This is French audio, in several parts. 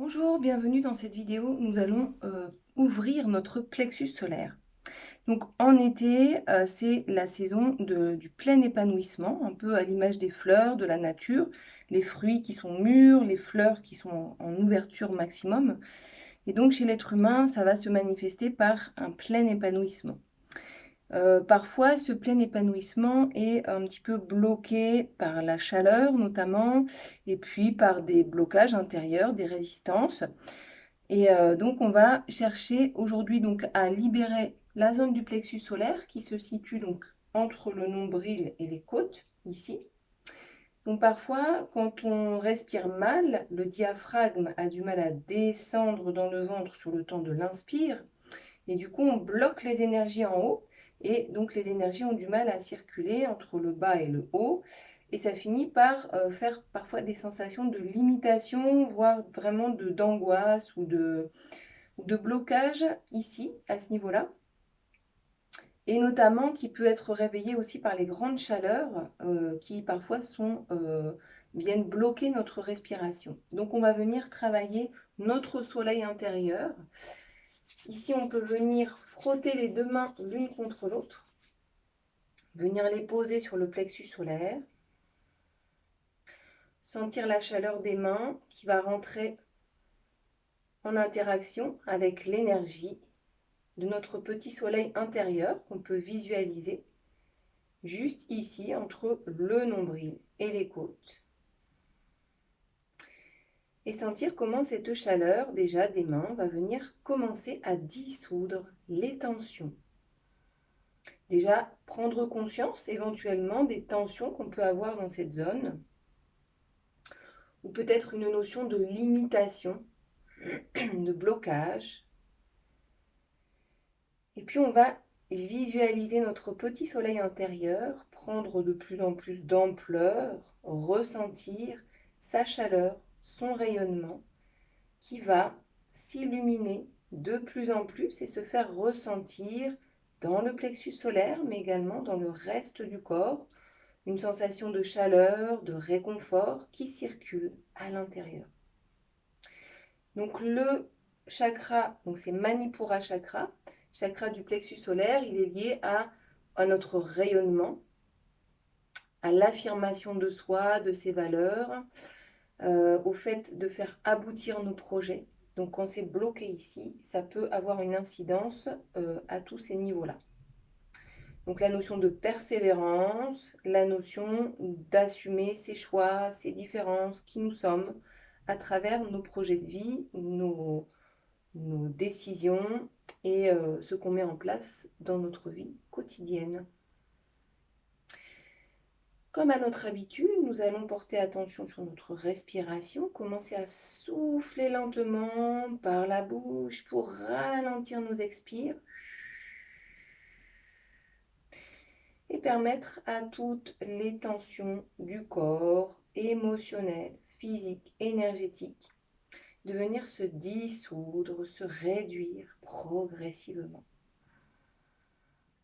Bonjour, bienvenue dans cette vidéo. Nous allons ouvrir notre plexus solaire. Donc en été, c'est la saison du plein épanouissement, un peu à l'image des fleurs, de la nature, les fruits qui sont mûrs, les fleurs qui sont en ouverture maximum. Et donc chez l'être humain, ça va se manifester par un plein épanouissement. Parfois, ce plein épanouissement est un petit peu bloqué par la chaleur notamment, et puis par des blocages intérieurs, des résistances. Et donc on va chercher aujourd'hui donc à libérer la zone du plexus solaire qui se situe donc entre le nombril et les côtes, ici. Donc parfois, quand on respire mal, le diaphragme a du mal à descendre dans le ventre sur le temps de l'inspire, et du coup on bloque les énergies en haut, et donc les énergies ont du mal à circuler entre le bas et le haut, et ça finit par faire parfois des sensations de limitation, voire vraiment d'angoisse ou de blocage ici, à ce niveau-là, et notamment qui peut être réveillé aussi par les grandes chaleurs qui parfois viennent bloquer notre respiration. Donc on va venir travailler notre soleil intérieur. Ici, on peut venir frotter les deux mains l'une contre l'autre, venir les poser sur le plexus solaire, sentir la chaleur des mains qui va rentrer en interaction avec l'énergie de notre petit soleil intérieur qu'on peut visualiser juste ici entre le nombril et les côtes. Et sentir comment cette chaleur déjà des mains va venir commencer à dissoudre les tensions. Déjà prendre conscience éventuellement des tensions qu'on peut avoir dans cette zone, ou peut-être une notion de limitation, de blocage. Et puis on va visualiser notre petit soleil intérieur, prendre de plus en plus d'ampleur, ressentir sa chaleur, son rayonnement, qui va s'illuminer de plus en plus et se faire ressentir dans le plexus solaire, mais également dans le reste du corps, une sensation de chaleur, de réconfort qui circule à l'intérieur. Donc le chakra, donc c'est Manipura chakra, chakra du plexus solaire, il est lié à notre rayonnement, à l'affirmation de soi, de ses valeurs, au fait de faire aboutir nos projets. Donc quand c'est bloqué ici, ça peut avoir une incidence à tous ces niveaux-là. Donc la notion de persévérance, la notion d'assumer ses choix, ses différences, qui nous sommes, à travers nos projets de vie, nos décisions et ce qu'on met en place dans notre vie quotidienne. Comme à notre habitude, nous allons porter attention sur notre respiration, commencer à souffler lentement par la bouche pour ralentir nos expires et permettre à toutes les tensions du corps, émotionnelles, physiques, énergétiques, de venir se dissoudre, se réduire progressivement.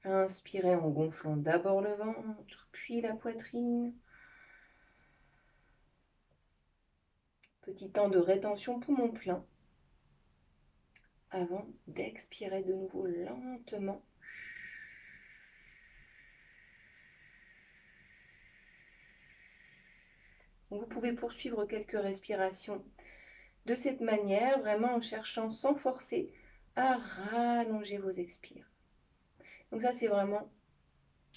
Inspirez en gonflant d'abord le ventre, puis la poitrine. Petit temps de rétention poumon plein avant d'expirer de nouveau lentement. Vous pouvez poursuivre quelques respirations de cette manière, vraiment en cherchant sans forcer à rallonger vos expires. Donc ça, c'est vraiment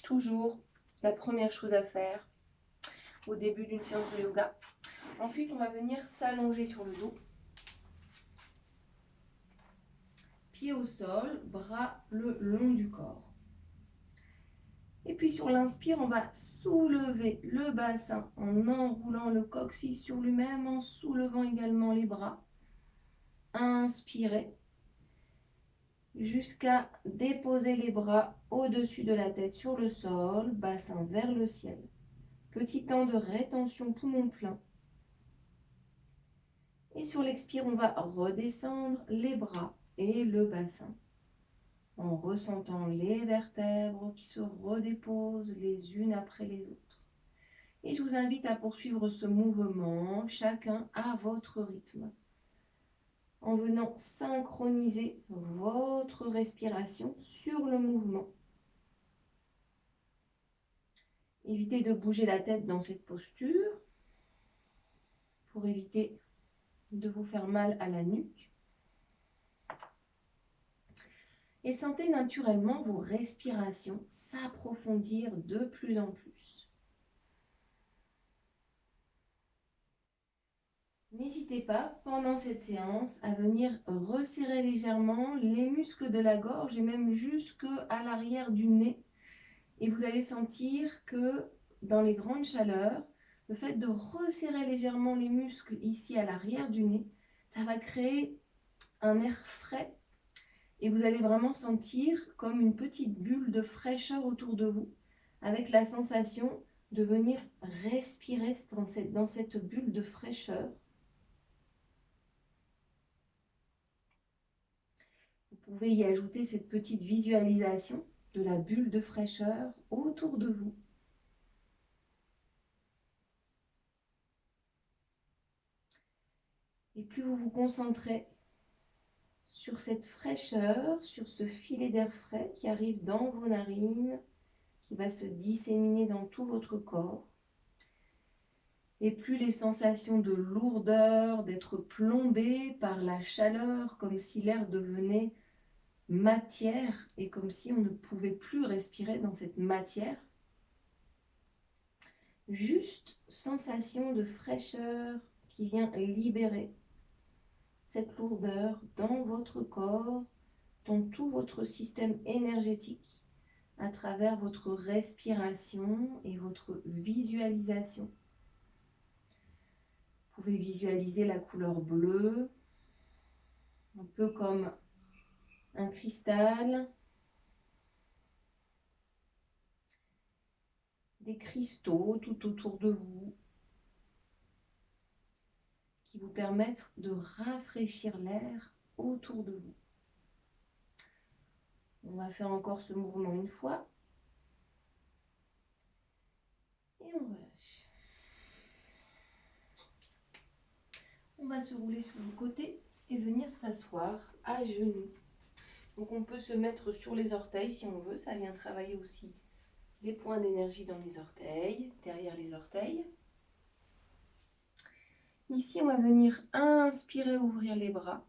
toujours la première chose à faire au début d'une séance de yoga. Ensuite, on va venir s'allonger sur le dos. Pieds au sol, bras le long du corps. Et puis sur l'inspire, on va soulever le bassin en enroulant le coccyx sur lui-même, en soulevant également les bras. Inspirez jusqu'à déposer les bras au-dessus de la tête sur le sol, bassin vers le ciel. Petit temps de rétention poumon plein. Et sur l'expire, on va redescendre les bras et le bassin en ressentant les vertèbres qui se redéposent les unes après les autres. Et je vous invite à poursuivre ce mouvement, chacun à votre rythme. en venant synchroniser votre respiration sur le mouvement. Évitez de bouger la tête dans cette posture pour éviter de vous faire mal à la nuque. Et sentez naturellement vos respirations s'approfondir de plus en plus. N'hésitez pas, pendant cette séance, à venir resserrer légèrement les muscles de la gorge et même jusque à l'arrière du nez. Et vous allez sentir que dans les grandes chaleurs, le fait de resserrer légèrement les muscles ici à l'arrière du nez, ça va créer un air frais et vous allez vraiment sentir comme une petite bulle de fraîcheur autour de vous, avec la sensation de venir respirer dans cette bulle de fraîcheur. Vous pouvez y ajouter cette petite visualisation de la bulle de fraîcheur autour de vous. Et plus vous vous concentrez sur cette fraîcheur, sur ce filet d'air frais qui arrive dans vos narines, qui va se disséminer dans tout votre corps, et plus les sensations de lourdeur, d'être plombé par la chaleur, comme si l'air devenait matière et comme si on ne pouvait plus respirer dans cette matière. Juste sensation de fraîcheur qui vient libérer cette lourdeur dans votre corps, dans tout votre système énergétique, à travers votre respiration et votre visualisation. Vous pouvez visualiser la couleur bleue, un peu comme un cristal, des cristaux tout autour de vous qui vous permettent de rafraîchir l'air autour de vous. On va faire encore ce mouvement une fois. Et on relâche. On va se rouler sur le côté et venir s'asseoir à genoux. Donc on peut se mettre sur les orteils si on veut. Ça vient travailler aussi des points d'énergie dans les orteils, derrière les orteils. Ici, on va venir inspirer, ouvrir les bras.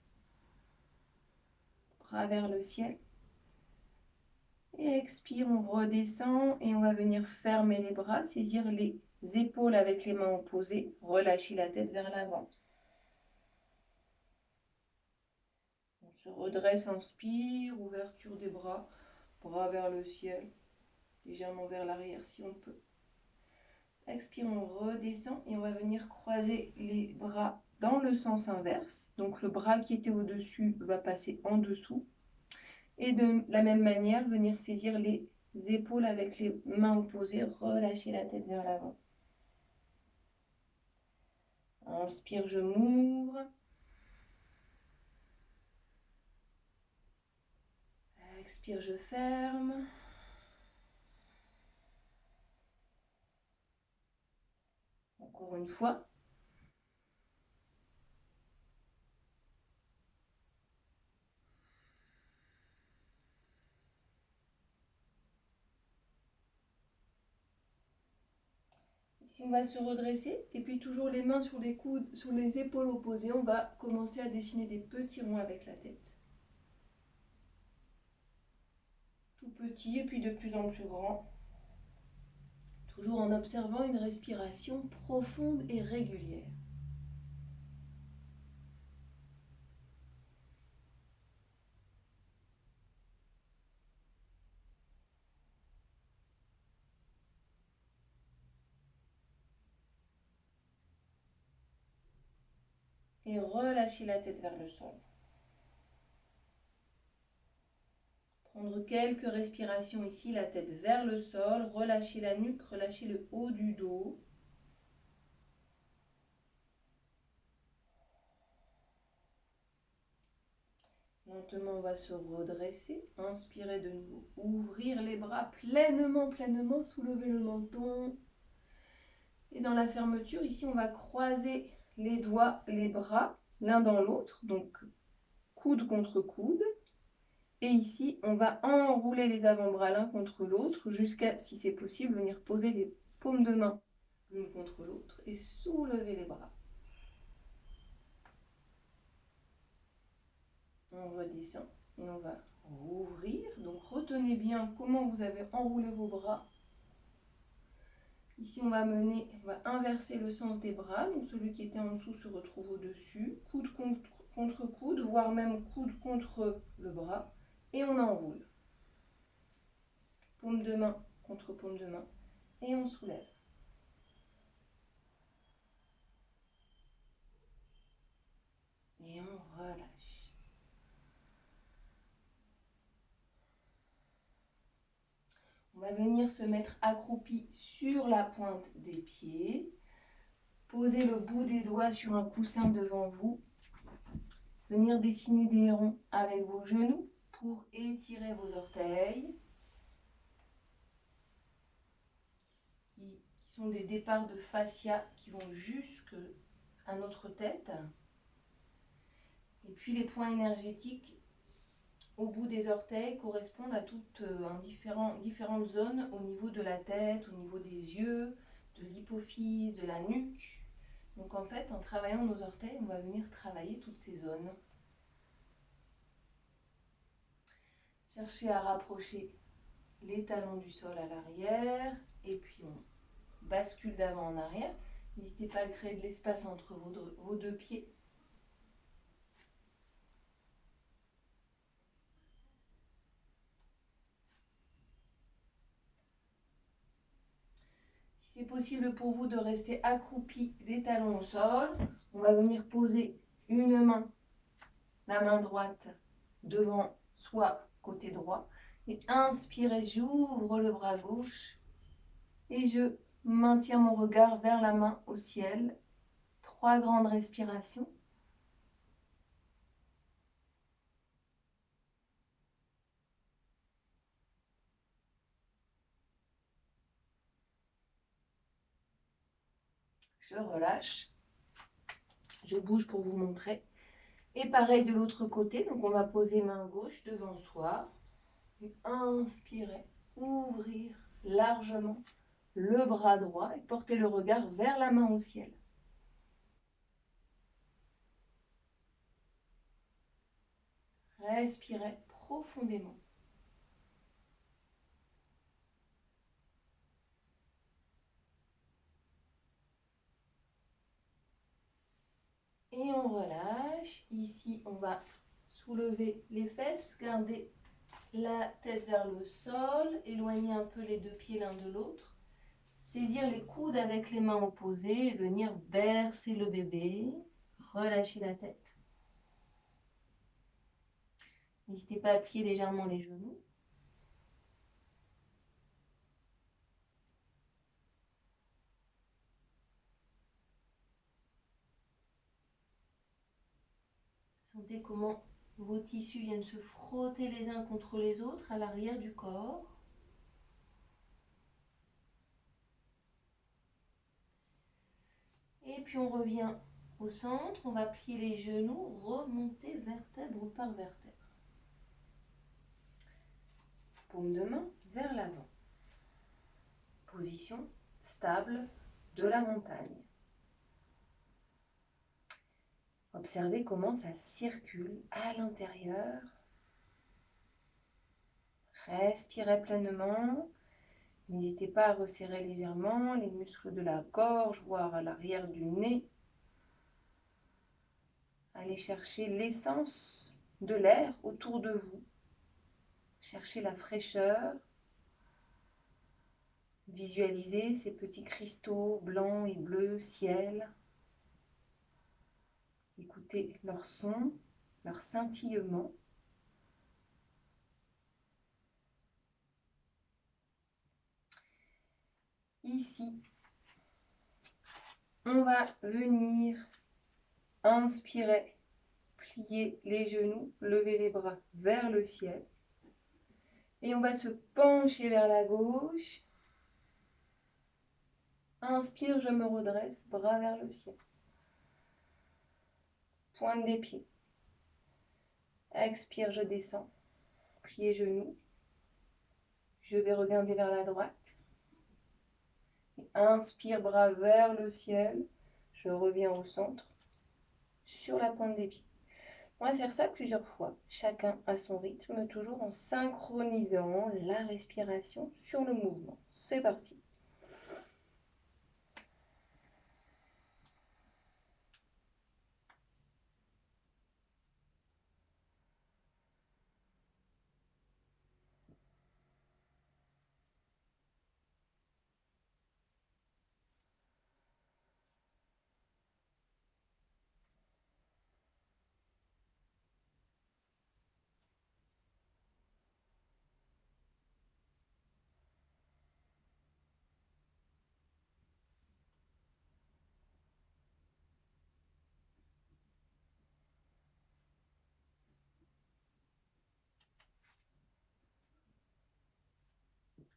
Bras vers le ciel. Et expire, on redescend et on va venir fermer les bras, saisir les épaules avec les mains opposées, relâcher la tête vers l'avant. On se redresse, inspire, ouverture des bras, bras vers le ciel, légèrement vers l'arrière si on peut. Expire, on redescend et on va venir croiser les bras dans le sens inverse. Donc le bras qui était au-dessus va passer en dessous. Et de la même manière, venir saisir les épaules avec les mains opposées, relâcher la tête vers l'avant. Inspire, je m'ouvre. Expire, je ferme. Encore une fois. Ici, on va se redresser et puis toujours les mains sur les coudes, sur les épaules opposées. On va commencer à dessiner des petits ronds avec la tête. Tout petit et puis de plus en plus grand. Toujours en observant une respiration profonde et régulière. Et relâchez la tête vers le sol. Prendre quelques respirations ici, la tête vers le sol, relâchez la nuque, relâchez le haut du dos. Lentement, on va se redresser, inspirez de nouveau, ouvrir les bras pleinement, pleinement, soulever le menton. Et dans la fermeture, ici, on va croiser les doigts, les bras, l'un dans l'autre. Donc, coude contre coude. Et ici, on va enrouler les avant-bras l'un contre l'autre jusqu'à, si c'est possible, venir poser les paumes de main l'une contre l'autre et soulever les bras. On redescend et on va rouvrir. Donc retenez bien comment vous avez enroulé vos bras. Ici, on va inverser le sens des bras. Donc celui qui était en dessous se retrouve au-dessus. Coude contre coude, voire même coude contre le bras. Et on enroule. Paume de main contre paume de main. Et on soulève. Et on relâche. On va venir se mettre accroupi sur la pointe des pieds. Posez le bout des doigts sur un coussin devant vous. Venir dessiner des ronds avec vos genoux pour étirer vos orteils. Qui sont des départs de fascia qui vont jusqu'à notre tête. Et puis les points énergétiques au bout des orteils correspondent à toutes différentes zones au niveau de la tête, au niveau des yeux, de l'hypophyse, de la nuque. Donc en fait, en travaillant nos orteils, on va venir travailler toutes ces zones. Cherchez à rapprocher les talons du sol à l'arrière et puis on bascule d'avant en arrière. N'hésitez pas à créer de l'espace entre vos deux pieds. Si c'est possible pour vous de rester accroupi, les talons au sol, on va venir poser une main, la main droite devant soi, côté droit. Et inspirez, j'ouvre le bras gauche et je maintiens mon regard vers la main au ciel. 3 grandes respirations. Je relâche. Je bouge pour vous montrer. Et pareil de l'autre côté. Donc on va poser main gauche devant soi. Et inspirez, ouvrir largement le bras droit et porter le regard vers la main au ciel. Respirez profondément. Et on relâche. Ici, on va soulever les fesses, garder la tête vers le sol, éloigner un peu les deux pieds l'un de l'autre. Saisir les coudes avec les mains opposées et venir bercer le bébé. Relâcher la tête. N'hésitez pas à plier légèrement les genoux. Sentez comment vos tissus viennent se frotter les uns contre les autres à l'arrière du corps. Et puis on revient au centre, on va plier les genoux, remonter vertèbre par vertèbre. Paume de main vers l'avant. Position stable de la montagne. Observez comment ça circule à l'intérieur. Respirez pleinement. N'hésitez pas à resserrer légèrement les muscles de la gorge, voire à l'arrière du nez. Allez chercher l'essence de l'air autour de vous. Cherchez la fraîcheur. Visualisez ces petits cristaux blancs et bleus, ciel. Écoutez leur son, leur scintillement. Ici, on va venir inspirer, plier les genoux, lever les bras vers le ciel. Et on va se pencher vers la gauche. Inspire, je me redresse, bras vers le ciel. Pointe des pieds. Expire, je descends. Pliez genoux. Je vais regarder vers la droite. Inspire, bras vers le ciel. Je reviens au centre, sur la pointe des pieds. On va faire ça plusieurs fois, chacun à son rythme, toujours en synchronisant la respiration sur le mouvement. C'est parti.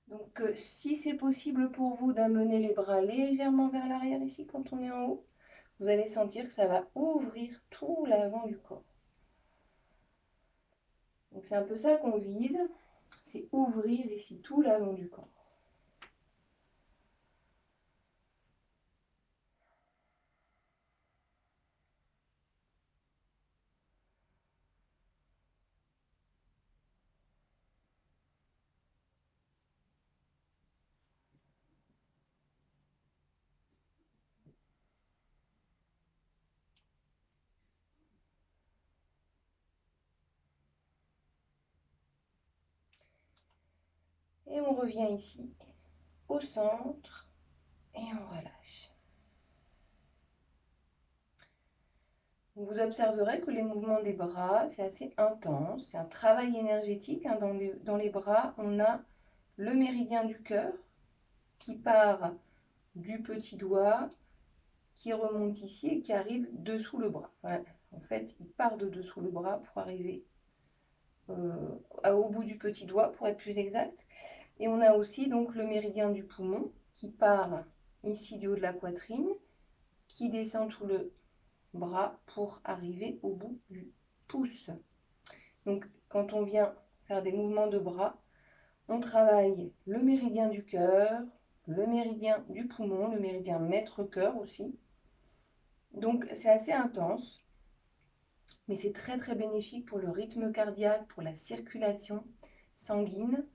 Donc, si c'est possible pour vous d'amener les bras légèrement vers l'arrière ici quand on est en haut, vous allez sentir que ça va ouvrir tout l'avant du corps. Donc, c'est un peu ça qu'on vise, c'est ouvrir ici tout l'avant du corps. Et on revient ici, au centre, et on relâche. Vous observerez que les mouvements des bras, c'est assez intense, c'est un travail énergétique. Hein. Dans les bras, on a le méridien du cœur qui part du petit doigt, qui remonte ici et qui arrive dessous le bras. Voilà. En fait, il part de dessous le bras pour arriver au bout du petit doigt, pour être plus exact. Et on a aussi donc le méridien du poumon qui part ici du haut de la poitrine, qui descend tout le bras pour arriver au bout du pouce. Donc, quand on vient faire des mouvements de bras, on travaille le méridien du cœur, le méridien du poumon, le méridien maître-cœur aussi. Donc, c'est assez intense, mais c'est très très bénéfique pour le rythme cardiaque, pour la circulation sanguine,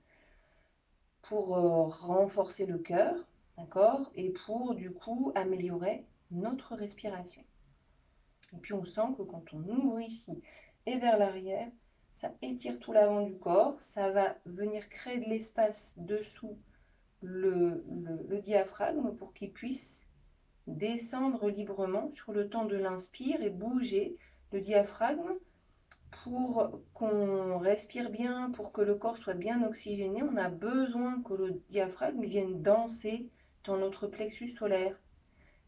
pour renforcer le cœur, d'accord, et pour du coup améliorer notre respiration. Et puis on sent que quand on ouvre ici et vers l'arrière, ça étire tout l'avant du corps, ça va venir créer de l'espace dessous le diaphragme pour qu'il puisse descendre librement sur le temps de l'inspire et bouger le diaphragme pour qu'on respire bien, pour que le corps soit bien oxygéné. On a besoin que le diaphragme vienne danser dans notre plexus solaire.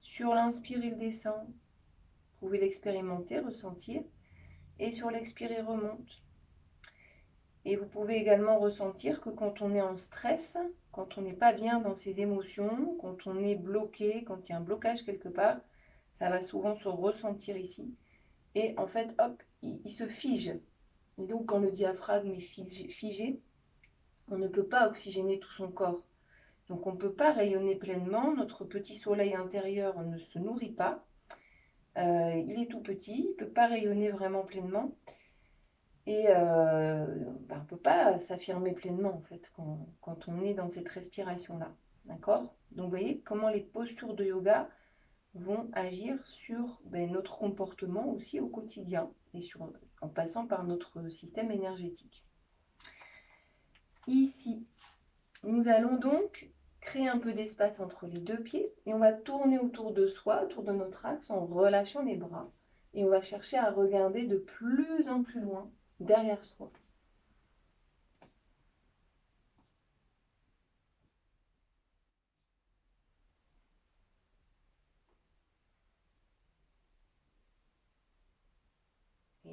Sur l'inspire, il descend. Vous pouvez l'expérimenter, ressentir. Et sur l'expire, il remonte. Et vous pouvez également ressentir que quand on est en stress, quand on n'est pas bien dans ses émotions, quand on est bloqué, quand il y a un blocage quelque part, ça va souvent se ressentir ici. Et en fait, hop, il se fige. Et donc, quand le diaphragme est figé, on ne peut pas oxygéner tout son corps. Donc, on ne peut pas rayonner pleinement. Notre petit soleil intérieur ne se nourrit pas. Il est tout petit, il ne peut pas rayonner vraiment pleinement. Et on ne peut pas s'affirmer pleinement, en fait, quand on est dans cette respiration-là. D'accord? Donc, vous voyez comment les postures de yoga vont agir sur notre comportement aussi au quotidien et en passant par notre système énergétique. Ici, nous allons donc créer un peu d'espace entre les deux pieds et on va tourner autour de soi, autour de notre axe en relâchant les bras et on va chercher à regarder de plus en plus loin derrière soi.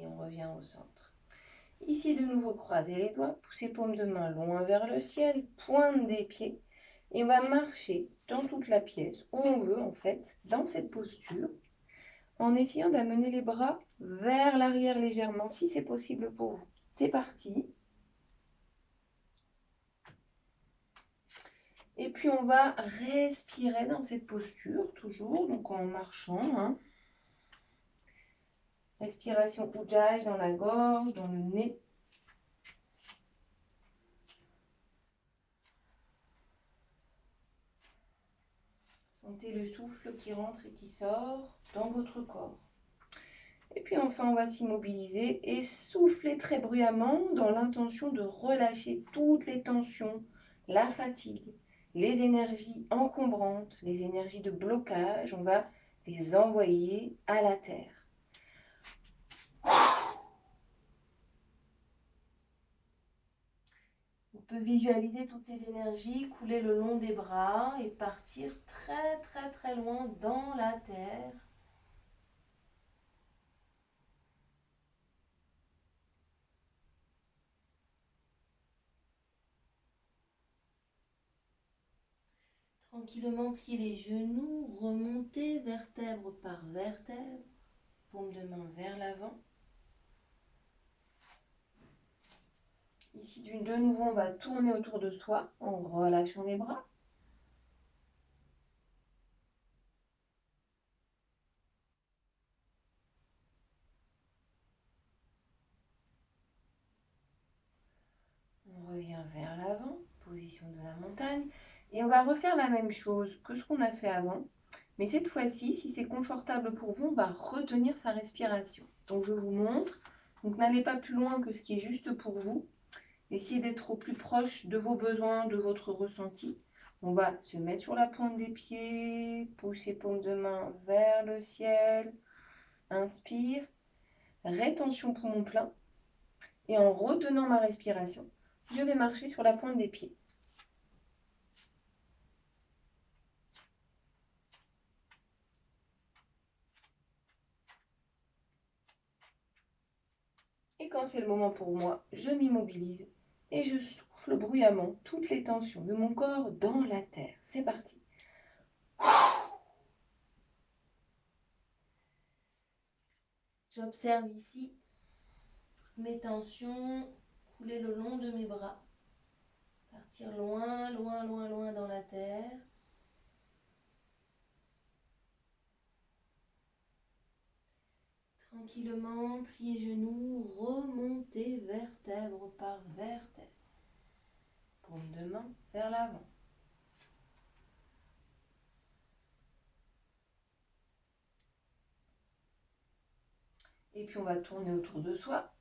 Et on revient au centre. Ici, de nouveau, croisez les doigts, poussez paume de main loin vers le ciel, pointe des pieds. Et on va marcher dans toute la pièce, où on veut en fait, dans cette posture, en essayant d'amener les bras vers l'arrière légèrement, si c'est possible pour vous. C'est parti. Et puis on va respirer dans cette posture, toujours, donc en marchant. Hein. Respiration Ujjayi dans la gorge, dans le nez. Sentez le souffle qui rentre et qui sort dans votre corps. Et puis enfin, on va s'immobiliser et souffler très bruyamment dans l'intention de relâcher toutes les tensions, la fatigue, les énergies encombrantes, les énergies de blocage. On va les envoyer à la terre. On peut visualiser toutes ces énergies couler le long des bras et partir très très très loin dans la terre. Tranquillement plier les genoux, remonter vertèbre par vertèbre, paume de main vers l'avant. Ici, de nouveau, on va tourner autour de soi en relâchant les bras. On revient vers l'avant, position de la montagne. Et on va refaire la même chose que ce qu'on a fait avant. Mais cette fois-ci, si c'est confortable pour vous, on va retenir sa respiration. Donc je vous montre. Donc n'allez pas plus loin que ce qui est juste pour vous. Essayez d'être au plus proche de vos besoins, de votre ressenti. On va se mettre sur la pointe des pieds, pousser paume de main vers le ciel. Inspire, rétention poumon plein. Et en retenant ma respiration, je vais marcher sur la pointe des pieds. Et quand c'est le moment pour moi, je m'immobilise et je souffle bruyamment toutes les tensions de mon corps dans la terre. C'est parti. J'observe ici toutes mes tensions couler le long de mes bras, partir loin, loin, loin, loin dans la terre. Tranquillement, plier genoux, remonter vertèbre par vertèbre. Paume de main vers l'avant. Et puis on va tourner autour de soi.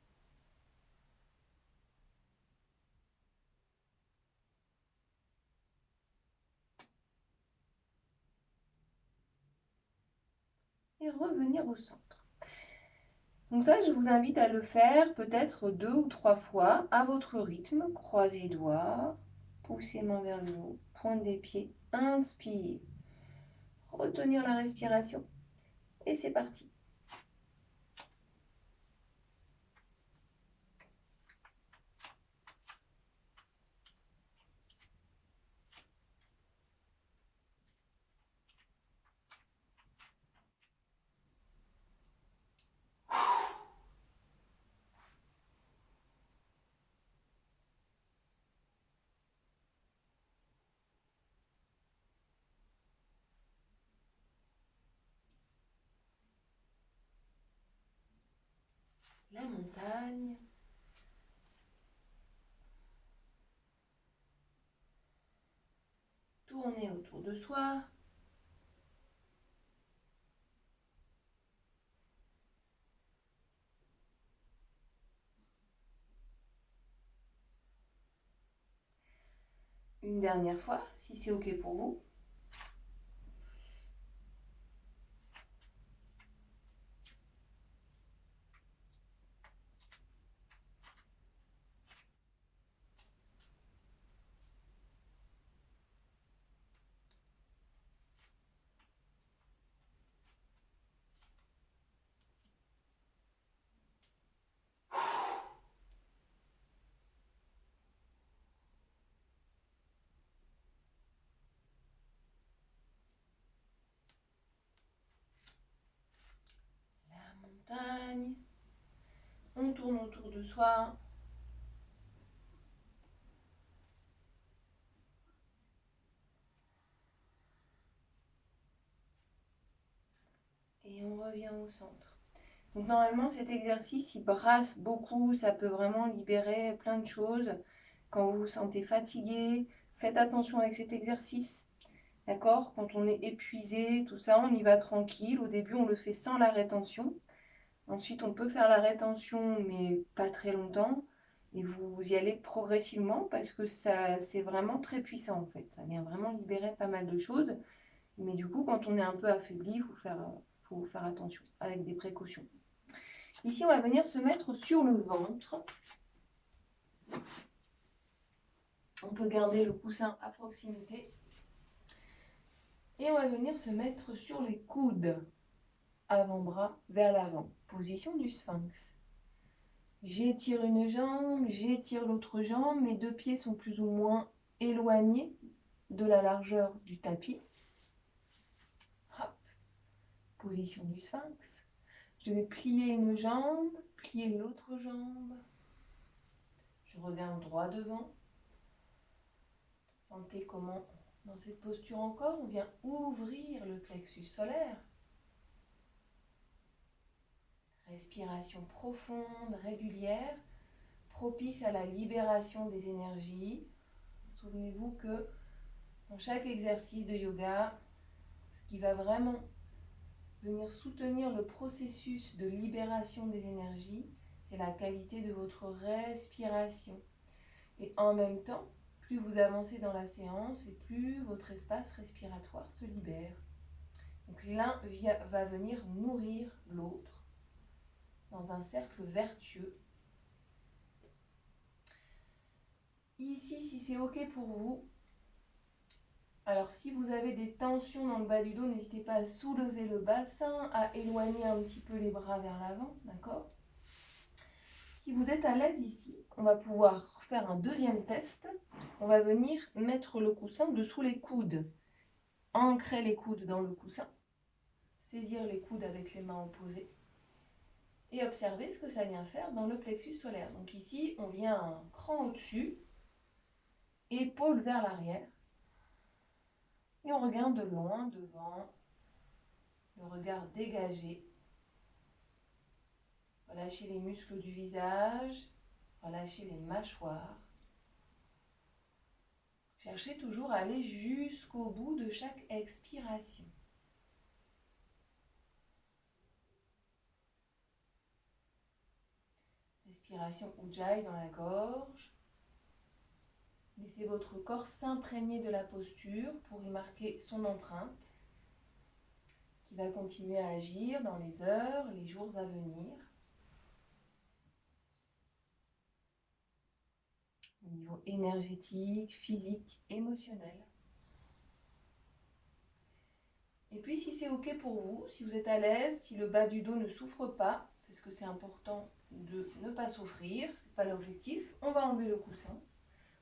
Et revenir au centre. Donc ça, je vous invite à le faire peut-être 2 ou 3 fois à votre rythme. Croisez les doigts, poussez main vers le haut, pointe des pieds, inspire. Retenir la respiration. Et c'est parti. La montagne. Tourner autour de soi. Une dernière fois, si c'est OK pour vous. s'éloigne. On tourne autour de soi. Et on revient au centre. Donc normalement, cet exercice, il brasse beaucoup. Ça peut vraiment libérer plein de choses. Quand vous vous sentez fatigué, faites attention avec cet exercice. D'accord? Quand on est épuisé, tout ça, on y va tranquille. Au début, on le fait sans la rétention. Ensuite, on peut faire la rétention, mais pas très longtemps. Et vous y allez progressivement parce que ça, c'est vraiment très puissant en fait. Ça vient vraiment libérer pas mal de choses. Mais du coup, quand on est un peu affaibli, faut faire attention avec des précautions. Ici, on va venir se mettre sur le ventre. On peut garder le coussin à proximité. Et on va venir se mettre sur les coudes. Avant-bras vers l'avant. Position du sphinx. J'étire une jambe, j'étire l'autre jambe. Mes deux pieds sont plus ou moins éloignés de la largeur du tapis. Hop. Position du sphinx. Je vais plier une jambe, plier l'autre jambe. Je regarde droit devant. Sentez comment, dans cette posture encore, on vient ouvrir le plexus solaire. Respiration profonde, régulière, propice à la libération des énergies. Souvenez-vous que dans chaque exercice de yoga, ce qui va vraiment venir soutenir le processus de libération des énergies, c'est la qualité de votre respiration. Et en même temps, plus vous avancez dans la séance et plus votre espace respiratoire se libère. Donc l'un va venir nourrir l'autre dans un cercle vertueux. Ici, si c'est OK pour vous, alors si vous avez des tensions dans le bas du dos, n'hésitez pas à soulever le bassin, à éloigner un petit peu les bras vers l'avant, d'accord? Si vous êtes à l'aise ici, on va pouvoir faire un deuxième test. On va venir mettre le coussin dessous les coudes. Ancrer les coudes dans le coussin. Saisir les coudes avec les mains opposées. Et observer ce que ça vient faire dans le plexus solaire. Donc ici, on vient un cran au-dessus. Épaules vers l'arrière. Et on regarde de loin devant. Le regard dégagé. Relâchez les muscles du visage. Relâchez les mâchoires. Cherchez toujours à aller jusqu'au bout de chaque expiration. Respiration Ujjayi dans la gorge. Laissez votre corps s'imprégner de la posture pour y marquer son empreinte, qui va continuer à agir dans les heures, les jours à venir. Au niveau énergétique, physique, émotionnel. Et puis si c'est OK pour vous, si vous êtes à l'aise, si le bas du dos ne souffre pas, parce que c'est important de ne pas souffrir, ce n'est pas l'objectif, on va enlever le coussin.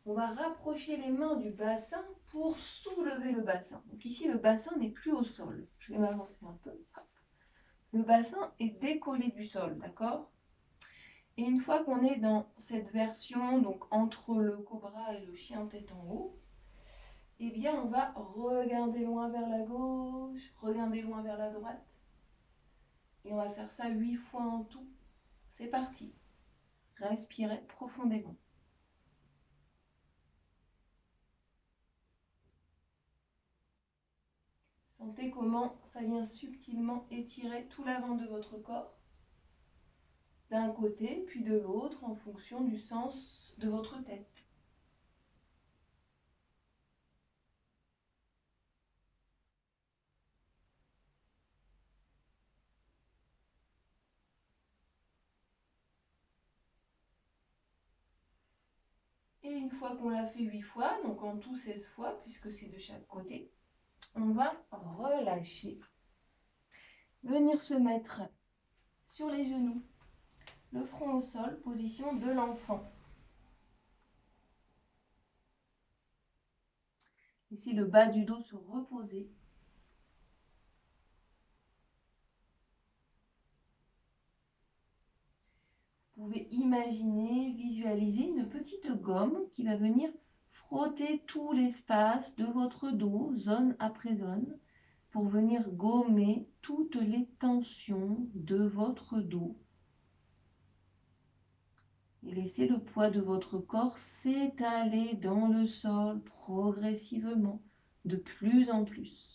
On va rapprocher les mains du bassin pour soulever le bassin. Donc ici, le bassin n'est plus au sol. Je vais m'avancer un peu. Le bassin est décollé du sol, d'accord? Et une fois qu'on est dans cette version, donc entre le cobra et le chien tête en haut, eh bien, on va regarder loin vers la gauche, regarder loin vers la droite. Et on va faire ça 8 fois en tout. C'est parti. Respirez profondément. Sentez comment ça vient subtilement étirer tout l'avant de votre corps, d'un côté puis de l'autre en fonction du sens de votre tête. Et une fois qu'on l'a fait 8 fois, donc en tout 16 fois, puisque c'est de chaque côté, on va relâcher. Venir se mettre sur les genoux, le front au sol, position de l'enfant. Laissez le bas du dos se reposer. Vous pouvez imaginer, visualiser une petite gomme qui va venir frotter tout l'espace de votre dos, zone après zone, pour venir gommer toutes les tensions de votre dos. Et laissez le poids de votre corps s'étaler dans le sol progressivement, de plus en plus.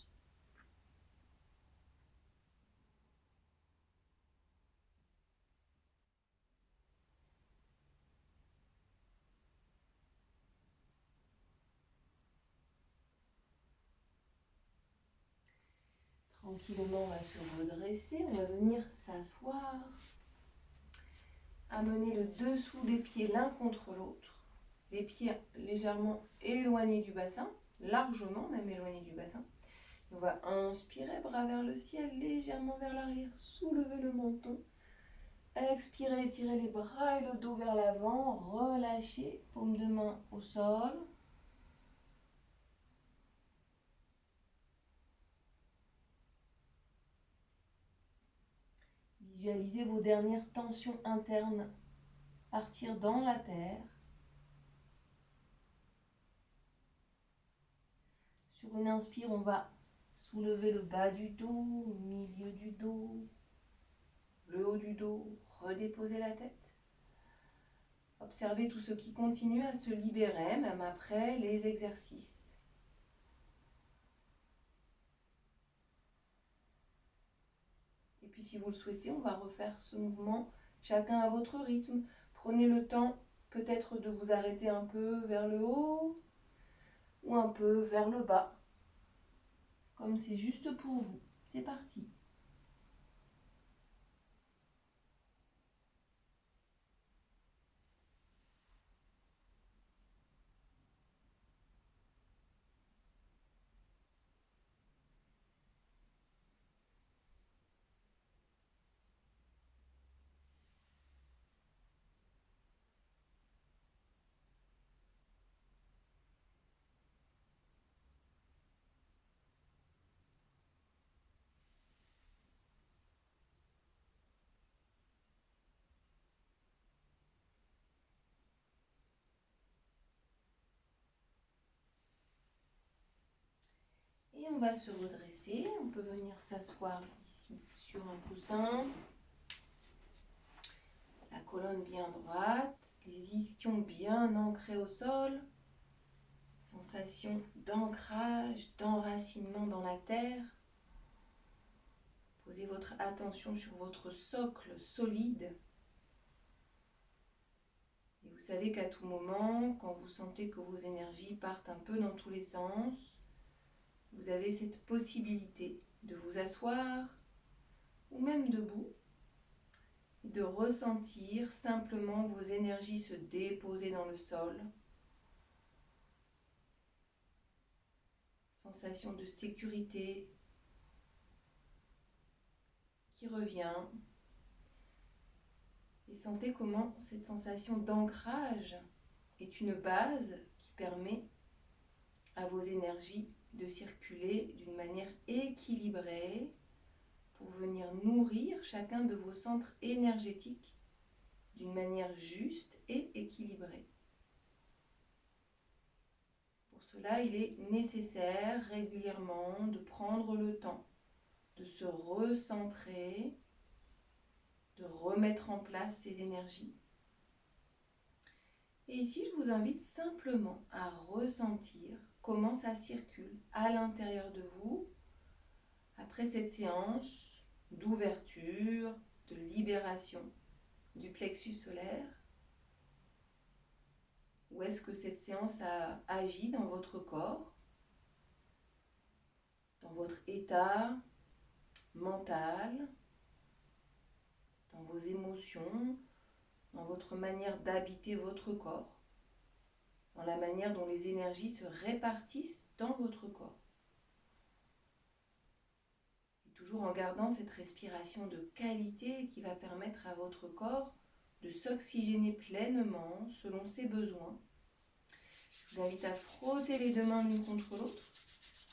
Tranquillement, on va se redresser, on va venir s'asseoir. Amener le dessous des pieds l'un contre l'autre. Les pieds légèrement éloignés du bassin, largement même éloignés du bassin. On va inspirer, bras vers le ciel, légèrement vers l'arrière, soulever le menton. Expirez, étirez les bras et le dos vers l'avant, relâchez, paume de main au sol. Visualisez vos dernières tensions internes partir dans la terre. Sur une inspire, on va soulever le bas du dos, milieu du dos, le haut du dos, redéposer la tête. Observez tout ce qui continue à se libérer, même après les exercices. Et puis si vous le souhaitez, on va refaire ce mouvement chacun à votre rythme. Prenez le temps peut-être de vous arrêter un peu vers le haut ou un peu vers le bas. Comme c'est juste pour vous. C'est parti. Et on va se redresser. On peut venir s'asseoir ici sur un coussin. La colonne bien droite, les ischions bien ancrés au sol. Sensation d'ancrage, d'enracinement dans la terre. Posez votre attention sur votre socle solide. Et vous savez qu'à tout moment, quand vous sentez que vos énergies partent un peu dans tous les sens, vous avez cette possibilité de vous asseoir ou même debout et de ressentir simplement vos énergies se déposer dans le sol. Sensation de sécurité qui revient. Et sentez comment cette sensation d'ancrage est une base qui permet à vos énergies de circuler d'une manière équilibrée pour venir nourrir chacun de vos centres énergétiques d'une manière juste et équilibrée. Pour cela, il est nécessaire régulièrement de prendre le temps de se recentrer, de remettre en place ces énergies. Et ici, je vous invite simplement à ressentir comment ça circule à l'intérieur de vous après cette séance d'ouverture, de libération du plexus solaire. Où est-ce que cette séance a agi dans votre corps, dans votre état mental, dans vos émotions, dans votre manière d'habiter votre corps, dans la manière dont les énergies se répartissent dans votre corps. Et toujours en gardant cette respiration de qualité qui va permettre à votre corps de s'oxygéner pleinement selon ses besoins. Je vous invite à frotter les deux mains l'une contre l'autre.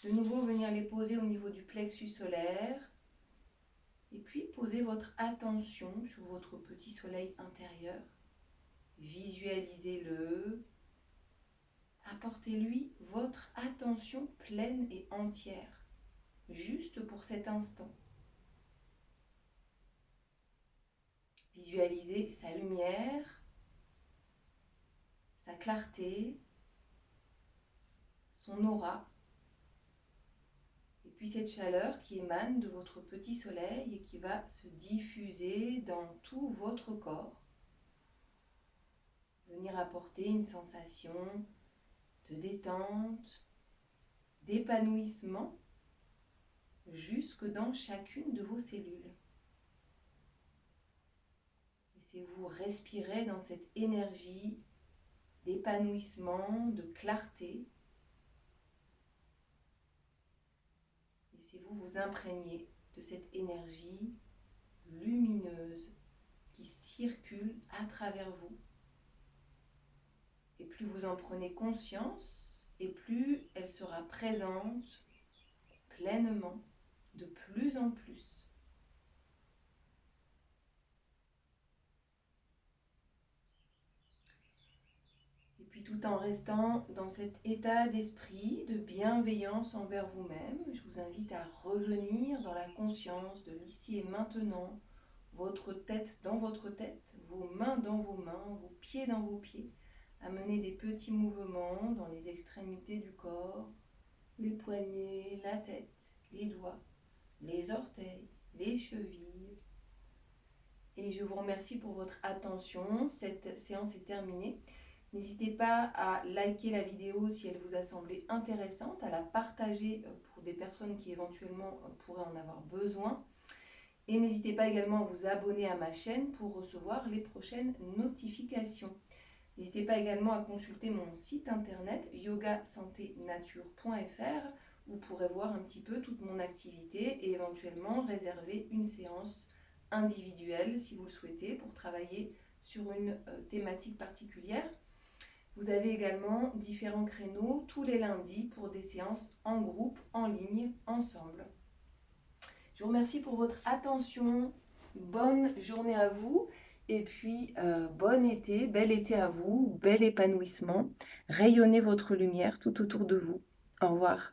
De nouveau, venir les poser au niveau du plexus solaire. Et puis, posez votre attention sur votre petit soleil intérieur. Visualisez-le. Apportez-lui votre attention pleine et entière, juste pour cet instant. Visualisez sa lumière, sa clarté, son aura, et puis cette chaleur qui émane de votre petit soleil et qui va se diffuser dans tout votre corps. Venir apporter une sensation de détente, d'épanouissement, jusque dans chacune de vos cellules. Laissez-vous respirer dans cette énergie d'épanouissement, de clarté. Laissez-vous vous imprégner de cette énergie lumineuse qui circule à travers vous. Et plus vous en prenez conscience, et plus elle sera présente pleinement, de plus en plus. Et puis tout en restant dans cet état d'esprit de bienveillance envers vous-même, je vous invite à revenir dans la conscience de l'ici et maintenant, votre tête dans votre tête, vos mains dans vos mains, vos pieds dans vos pieds, à mener des petits mouvements dans les extrémités du corps, les poignets, la tête, les doigts, les orteils, les chevilles. Et je vous remercie pour votre attention. Cette séance est terminée. N'hésitez pas à liker la vidéo si elle vous a semblé intéressante, à la partager pour des personnes qui éventuellement pourraient en avoir besoin. Et n'hésitez pas également à vous abonner à ma chaîne pour recevoir les prochaines notifications. N'hésitez pas également à consulter mon site internet yogasanténature.fr où vous pourrez voir un petit peu toute mon activité et éventuellement réserver une séance individuelle si vous le souhaitez pour travailler sur une thématique particulière. Vous avez également différents créneaux tous les lundis pour des séances en groupe, en ligne, ensemble. Je vous remercie pour votre attention. Bonne journée à vous. Et puis, bon été, bel été à vous, bel épanouissement. Rayonnez votre lumière tout autour de vous. Au revoir.